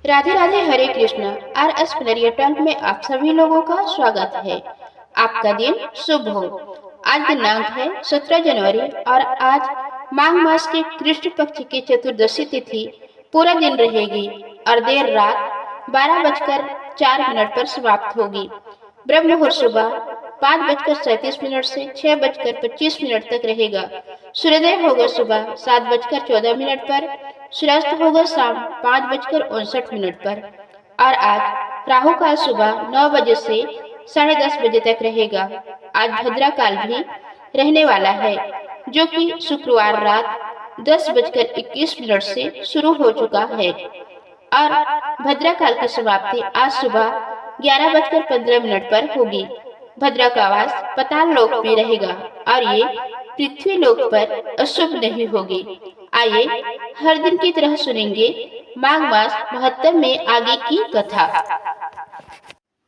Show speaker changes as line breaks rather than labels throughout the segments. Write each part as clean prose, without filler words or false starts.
राधे राधे, हरे Krishna. RS पर्यटन में आप सभी लोगों का स्वागत है। आपका दिन शुभ हो। आज दिनांक है 17 जनवरी और आज माघ मास के कृष्ण पक्ष की चतुर्दशी तिथि पूरा दिन रहेगी और देर रात 12:04 पर समाप्त होगी। ब्रह्म मुहूर्त सुबह 5:37 से 6:25 तक रहेगा। सूर्योदय होगा सुबह 7:14 पर। सूर्यास्त होगा शाम 5:59 पर और आज राहु काल सुबह 9 बजे से 10:30 बजे तक रहेगा। आज भद्रा काल भी रहने वाला है, जो कि शुक्रवार रात 10:21 से शुरू हो चुका है और भद्रा काल की समाप्ति आज सुबह 11:15 पर होगी। भद्रा का वास पाताल लोक में रहेगा और ये पृथ्वी लोक पर अशुभ नहीं होगी। आइए हर दिन की तरह सुनेंगे माघ मास महत्व में आगे की कथा।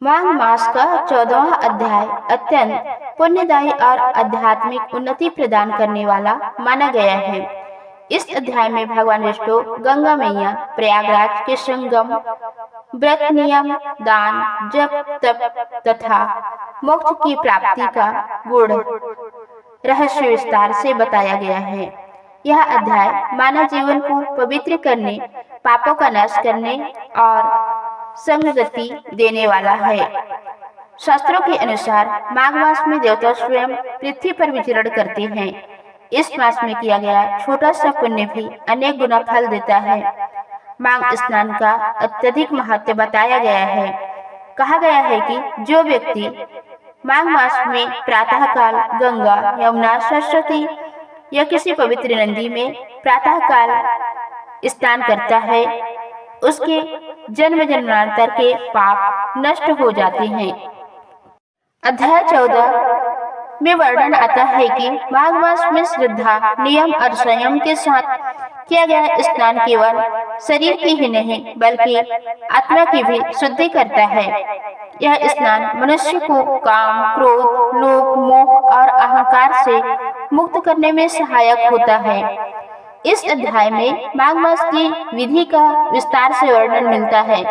माघ मास का 14वां अध्याय अत्यंत पुण्यदायी और आध्यात्मिक उन्नति प्रदान करने वाला माना गया है। इस अध्याय में भगवान विष्णु गंगा मैया, प्रयागराज के संगम, व्रत नियम, दान, जप तप तथा मोक्ष की प्राप्ति का गुण रहस्य विस्तार से बताया गया है। यह अध्याय मानव जीवन को पवित्र करने, पापों का नाश करने और संगति देने वाला है। शास्त्रों के अनुसार माघ मास में देवता स्वयं पृथ्वी पर विचरण करते हैं। इस मास में किया गया छोटा सा पुण्य भी अनेक गुना फल देता है। माघ स्नान का अत्यधिक महत्व बताया गया है। कहा गया है कि जो व्यक्ति माघ मास में प्रातः काल गंगा, यमुना, सरस्वती या किसी पवित्र नदी में प्रातः काल स्नान करता है, उसके जन्म जन्मांतर के पाप नष्ट हो जाते हैं। अध्याय 14 में वर्णन आता है कि माघ मास में श्रद्धा, नियम और संयम के साथ किया गया स्नान केवल शरीर की ही नहीं बल्कि आत्मा की भी शुद्धि करता है। यह स्नान मनुष्य को काम, क्रोध, लोभ, मोह और अहंकार से मुक्त करने में सहायक होता है। इस अध्याय में माघ मास की विधि का विस्तार से वर्णन मिलता है।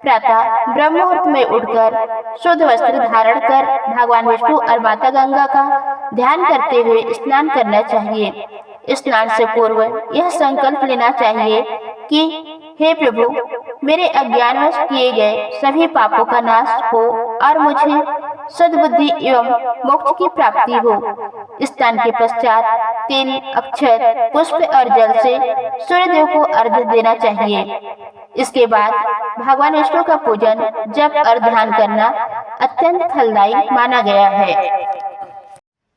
प्रातः ब्रह्म मुहूर्त में उठकर शुद्ध वस्त्र धारण कर भगवान विष्णु और माता गंगा का ध्यान करते हुए स्नान करना चाहिए। स्नान से पूर्व यह संकल्प लेना चाहिए कि हे प्रभु, मेरे अज्ञानवश किए गए सभी पापों का नाश हो और मुझे सद्बुद्धि एवं मोक्ष की प्राप्ति हो। स्नान के पश्चात तिल, अक्षत, पुष्प और जल से सूर्यदेव को अर्घ्य देना चाहिए। इसके बाद भगवान विष्णु का पूजन, जप और ध्यान करना अत्यंत फलदायी माना गया है।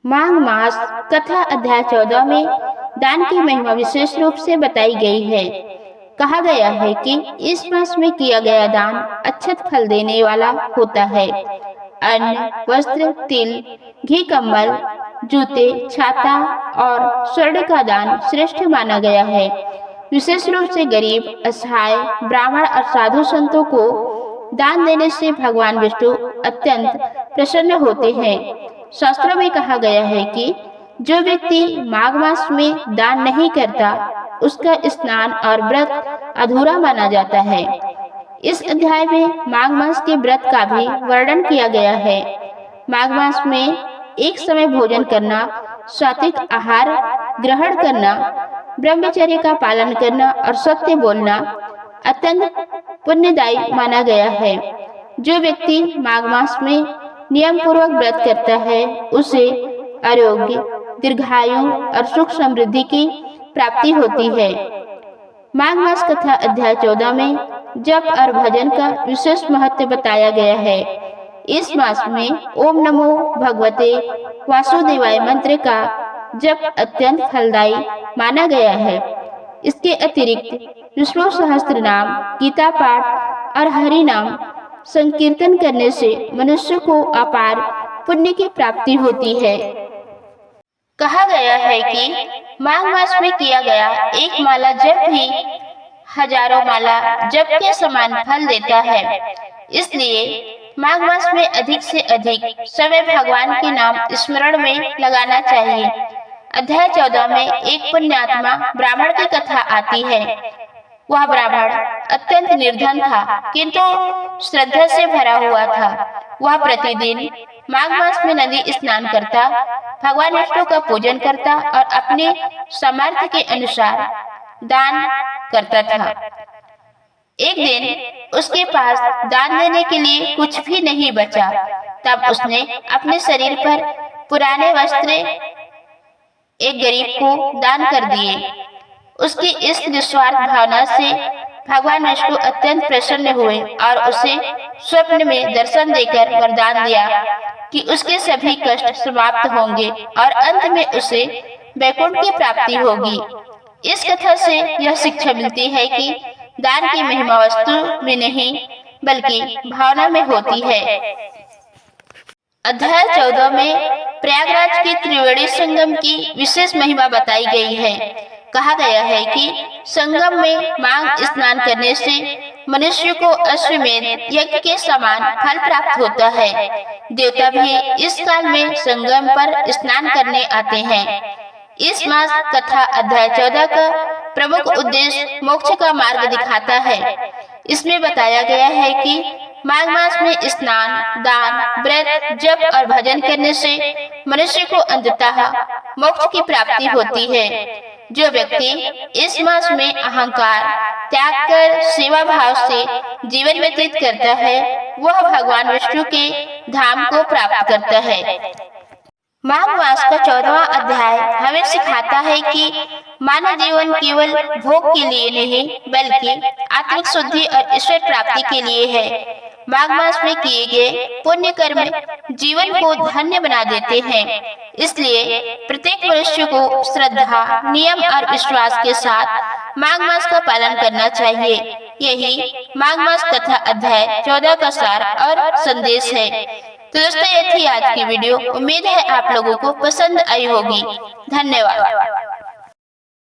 माघ मास कथा अध्याय 14 में दान की महिमा विशेष रूप से बताई गई है। कहा गया है कि इस मास में किया गया दान अक्षत फल देने वाला होता है। अन्न, वस्त्र, तिल, घी, कंबल, जूते, छाता और स्वर्ण का दान श्रेष्ठ माना गया है। विशेष रूप से गरीब, असहाय, ब्राह्मण और साधु संतों को दान देने से भगवान विष्णु अत्यंत प्रसन्न होते हैं। शास्त्रों में कहा गया है कि जो व्यक्ति माघ मास में दान नहीं करता, उसका स्नान और व्रत अधूरा माना जाता है। इस अध्याय में माघ मास के व्रत का भी वर्णन किया गया है। माघ मास में एक समय भोजन करना, सात्विक आहार ग्रहण करना, ब्रह्मचर्य का पालन करना और सत्य बोलना अत्यंत पुण्यदायी माना गया है। जो व्यक्ति माघ मास में नियम पूर्वक व्रत करता है, उसे आरोग्य, दीर्घायु और सुख समृद्धि की प्राप्ति होती है। माघ मास कथा अध्याय 14 में जप और भजन का विशेष महत्व बताया गया है। इस मास में ओम नमो भगवते वासुदेवाय मंत्र का जप अत्यंत फलदायी माना गया है। इसके अतिरिक्त विष्णु सहस्त्र नाम, गीता पाठ और हरि नाम संकीर्तन करने से मनुष्य को अपार पुण्य की प्राप्ति होती है। कहा गया है कि माघ मास में किया गया एक माला जप भी हजारों माला जप के समान फल देता है। इसलिए माघ मास में अधिक से अधिक समय भगवान के नाम स्मरण में लगाना चाहिए। अध्याय 14 में एक पुण्यात्मा ब्राह्मण की कथा आती है। वह ब्राह्मण अत्यंत निर्धन था, किंतु श्रद्धा से भरा हुआ था। वह प्रतिदिन माघ मास में नदी स्नान करता, भगवान विष्णु का पूजन करता और अपने सामर्थ्य के अनुसार दान करता था। एक दिन उसके पास दान देने के लिए कुछ भी नहीं बचा। तब उसने अपने शरीर पर पुराने वस्त्र एक गरीब को दान कर दिए। उसकी इस निस्वार्थ भावना से भगवान विष्णु अत्यंत प्रसन्न हुए और उसे स्वप्न में दर्शन देकर वरदान दिया कि उसके सभी कष्ट समाप्त होंगे और अंत में उसे वैकुंठ की प्राप्ति होगी। इस कथा से यह शिक्षा मिलती है कि दान की महिमा वस्तु में नहीं बल्कि भावना में होती है। अध्याय 14 में प्रयागराज के त्रिवेणी संगम की विशेष महिमा बताई गई है। कहा गया है कि संगम में माघ स्नान करने से मनुष्य को अश्वमेध यज्ञ के समान फल प्राप्त होता है। देवता भी इस काल में संगम पर स्नान करने आते हैं। इस मास कथा अध्याय 14 का प्रमुख उद्देश्य मोक्ष का मार्ग दिखाता है। इसमें बताया गया है कि माघ मास में स्नान, दान, व्रत, जप और भजन करने से मनुष्य को अंततः मोक्ष की प्राप्ति होती है। जो व्यक्ति इस मास में अहंकार त्याग कर सेवा भाव से जीवन व्यतीत करता है, वह भगवान विष्णु के धाम को प्राप्त करता है। माघ मास का 14वां अध्याय हमें सिखाता है कि मानव जीवन केवल भोग के लिए नहीं बल्कि आत्मिक शुद्धि और ईश्वर प्राप्ति के लिए है। माघ मास में किए गए पुण्य कर्म जीवन को धन्य बना देते हैं। इसलिए प्रत्येक मनुष्य को श्रद्धा, नियम और विश्वास के साथ माघ मास का पालन करना चाहिए। यही माघ मास कथा अध्याय 14 का सार और संदेश है। तो दोस्तों, ये थी आज की वीडियो। उम्मीद है आप लोगों को पसंद आई होगी। धन्यवाद।